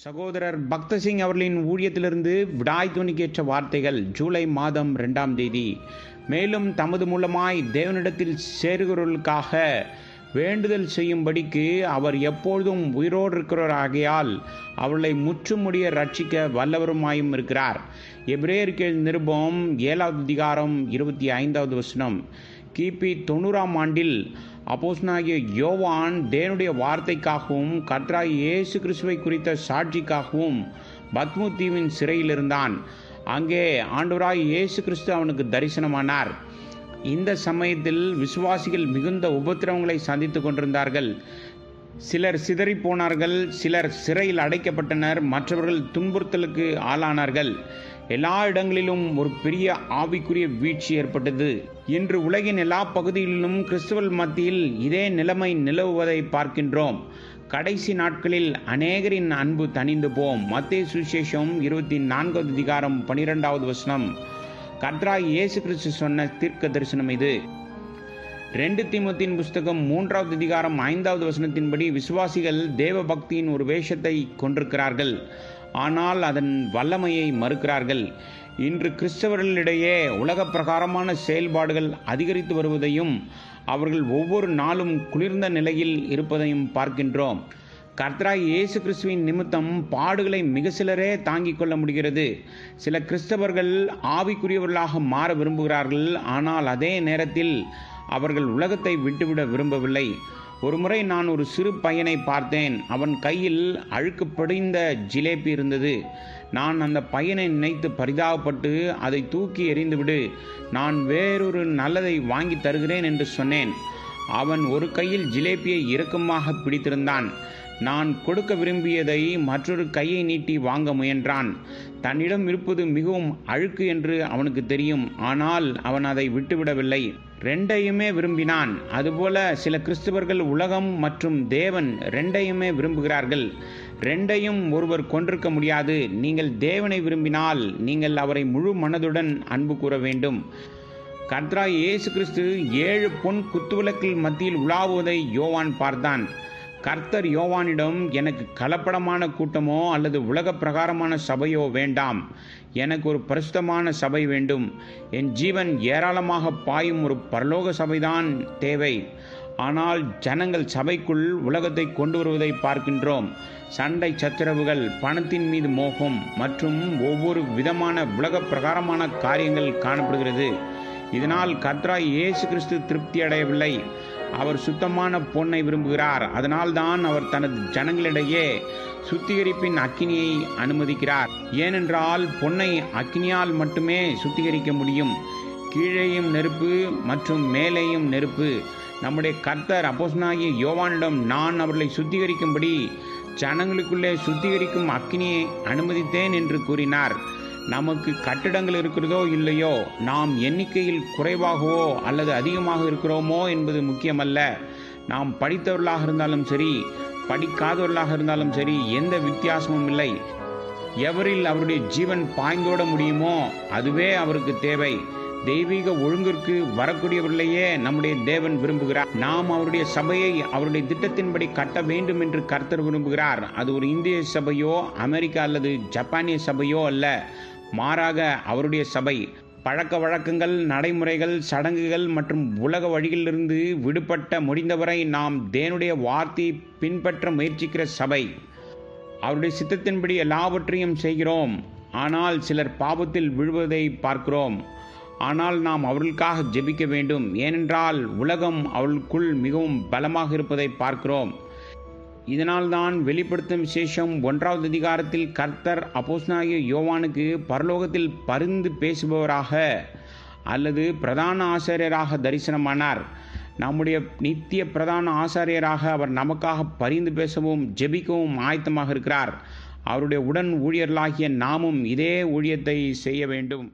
சகோதரர் பக்த சிங் அவர்களின் ஊழியத்திலிருந்து விடாய் துணிக்கேற்ற வார்த்தைகள் ஜூலை மாதம் 2ஆம் தேதி. மேலும் தமது மூலமாய் தேவனிடத்தில் சேருகிறவர்களுக்காக வேண்டுதல் செய்யும்படிக்கு அவர் எப்பொழுதும் உயிரோடு இருக்கிறவராகையால் அவர்களை முற்றுமுடிய ரட்சிக்க வல்லவருமாயும் இருக்கிறார். எபிரேயருக்கு நிருபம் 7வது அதிகாரம் 25வது வசனம். கிபி 90ஆம் ஆண்டில் அப்போஸ்தலனாகிய யோவான் தேவனுடைய வார்த்தைக்காகவும் கர்த்தராகிய இயேசு கிறிஸ்துவை குறித்த சாட்சிக்காகவும் பத்மு தீவின் சிறையில் இருந்தான். அங்கே ஆண்டவராகிய இயேசு கிறிஸ்து அவனுக்கு தரிசனமானார். இந்த சமயத்தில் விசுவாசிகள் மிகுந்த உபத்திரவங்களை சந்தித்து கொண்டிருந்தார்கள். சிலர் சிதறி போனார்கள், சிலர் சிறையில் அடைக்கப்பட்டனர், மற்றவர்கள் துன்புறுத்தலுக்கு ஆளானார்கள். எல்லா இடங்களிலும் ஒரு பெரிய ஆவிக்குரிய வீழ்ச்சி ஏற்பட்டது. இன்று உலகின் எல்லா பகுதிகளிலும் கிறிஸ்தவர்கள் மத்தியில் இதே நிலைமை நிலவுவதை பார்க்கின்றோம். கடைசி நாட்களில் அநேகரின் அன்பு தணிந்து போம். மத்தேயு சுவிசேஷம் 24வது அதிகாரம் 12வது வசனம். கர்த்தராகிய இயேசு கிறிஸ்து சொன்ன தீர்க்க தரிசனம் இது. 2 தீமோத்தேயுவின் புஸ்தகம் 3வது அதிகாரம் 5வது வசனத்தின்படி விசுவாசிகள் தேவ பக்தியின் ஒரு வேஷத்தை கொண்டிருக்கிறார்கள், ஆனால் அதன் வல்லமையை மறுக்கிறார்கள். இன்று கிறிஸ்தவர்களிடையே உலக பிரகாரமான செயல்பாடுகள் அதிகரித்து வருவதையும் அவர்கள் ஒவ்வொரு நாளும் குளிர்ந்த நிலையில் இருப்பதையும் பார்க்கின்றோம். கர்த்தராகிய இயேசு கிறிஸ்துவின் நிமித்தம் பாடுகளை மிக சிலரே தாங்கிக் கொள்ள முடிகிறது. சில கிறிஸ்தவர்கள் ஆவிக்குரியவர்களாக மாற விரும்புகிறார்கள், ஆனால் அதே நேரத்தில் அவர்கள் உலகத்தை விட்டுவிட விரும்பவில்லை. ஒருமுறை நான் ஒரு சிறு பையனை பார்த்தேன். அவன் கையில் அழுக்கு படிந்த ஜிலேபி இருந்தது. நான் அந்த பையனை நினைத்து பரிதாபப்பட்டு, அதை தூக்கி எறிந்துவிடு, நான் வேறொரு நல்லதை வாங்கி தருகிறேன் என்று சொன்னேன். அவன் ஒரு கையில் ஜிலேபியை இறுக்கமாக பிடித்திருந்தான். நான் கொடுக்க விரும்பியதை மற்றொரு கையை நீட்டி வாங்க முயன்றான். தன்னிடம் இருப்பது மிகவும் அழுக்கு என்று அவனுக்கு தெரியும், ஆனால் அவன் அதை விட்டுவிடவில்லை. ரெண்டையுமே விரும்பினான். அதுபோல சில கிறிஸ்தவர்கள் உலகம் மற்றும் தேவன் ரெண்டையுமே விரும்புகிறார்கள். ரெண்டையும் ஒருவர் கொண்டிருக்க முடியாது. நீங்கள் தேவனை விரும்பினால் நீங்கள் அவரை முழு மனதுடன் அன்பு கூற வேண்டும். கர்த்தராகிய இயேசு கிறிஸ்து 7 பொன் குத்துவிளக்கில் மத்தியில் உலாவுவதை யோவான் பார்த்தான். கர்த்தர் யோவானிடம், எனக்கு கலப்படமான கூட்டமோ அல்லது உலக பிரகாரமான சபையோ வேண்டாம், எனக்கு ஒரு பரிசுத்தமான சபை வேண்டும். என் ஜீவன் ஏராளமாக பாயும் ஒரு பரலோக சபைதான் தேவை. ஆனால் ஜனங்கள் சபைக்குள் உலகத்தை கொண்டு வருவதை பார்க்கின்றோம். சண்டை சச்சரவுகள், பணத்தின் மீது மோகம் மற்றும் ஒவ்வொரு விதமான உலக பிரகாரமான காரியங்கள் காணப்படுகிறது. இதனால் கர்த்தராகிய இயேசு கிறிஸ்து திருப்தி அடையவில்லை. அவர் சுத்தமான பொன்னை விரும்புகிறார். அதனால்தான் அவர் தனது ஜனங்களிடையே சுத்திகரிப்பின் அக்கினியை அனுமதிக்கிறார். ஏனென்றால் பொன்னை அக்கினியால் மட்டுமே சுத்திகரிக்க முடியும். கீழேயும் நெருப்பு மற்றும் மேலேயும் நெருப்பு. நம்முடைய கர்த்தர் அப்போஸ்தலனாகிய யோவானிடம், நான் அவர்களை சுத்திகரிக்கும்படி ஜனங்களுக்குள்ளே சுத்திகரிக்கும் அக்கினியை அனுமதித்தேன் என்று கூறினார். நமக்கு கட்டிடங்கள் இருக்கிறதோ இல்லையோ, நாம் எண்ணிக்கையில் குறைவாகவோ அல்லது அதிகமாக இருக்கிறோமோ என்பது முக்கியமல்ல. நாம் படித்தவர்களாக இருந்தாலும் சரி, படிக்காதவர்களாக இருந்தாலும் சரி, எந்த வித்தியாசமும் இல்லை. எவரில் அவருடைய ஜீவன் பாய்ந்தோட முடியுமோ அதுவே அவருக்கு தேவை. தெய்வீக ஒழுங்கிற்கு வரக்கூடியவர்களையே நம்முடைய தேவன் விரும்புகிறார். நாம் அவருடைய சபையை அவருடைய திட்டத்தின்படி கட்ட வேண்டும் என்று கர்த்தர் விரும்புகிறார். அது ஒரு இந்திய சபையோ அமெரிக்கா அல்லது ஜப்பானிய சபையோ அல்ல, மாறாக அவருடைய சபை. பழக்க வழக்கங்கள், நடைமுறைகள், சடங்குகள் மற்றும் உலக வழிகளிலிருந்து விடுபட்ட முடிந்தவரை நாம் தேவனுடைய வார்த்தையை பின்பற்ற முயற்சிக்கிற சபை. அவருடைய சித்தத்தின்படி எல்லாவற்றையும் செய்கிறோம், ஆனால் சிலர் பாவத்தில் விழுவதை பார்க்கிறோம். ஆனால் நாம் அவர்களுக்காக ஜெபிக்க வேண்டும், ஏனென்றால் உலகம் அவர்களுக்குள் மிகவும் பலமாக இருப்பதை பார்க்கிறோம். இதனால்தான் வெளிப்படுத்தும் விசேஷம் 1வது அதிகாரத்தில் கர்த்தர் அப்போஸ்தலனாகிய யோவானுக்கு பரலோகத்தில் பரிந்து பேசுபவராக அல்லது பிரதான ஆசாரியராக தரிசனமானார். நம்முடைய நித்திய பிரதான ஆசாரியராக அவர் நமக்காக பரிந்து பேசவும் ஜெபிக்கவும் ஆயத்தமாக இருக்கிறார். அவருடைய உடன் ஊழியர்களாகிய நாமும் இதே ஊழியத்தை செய்ய வேண்டும்.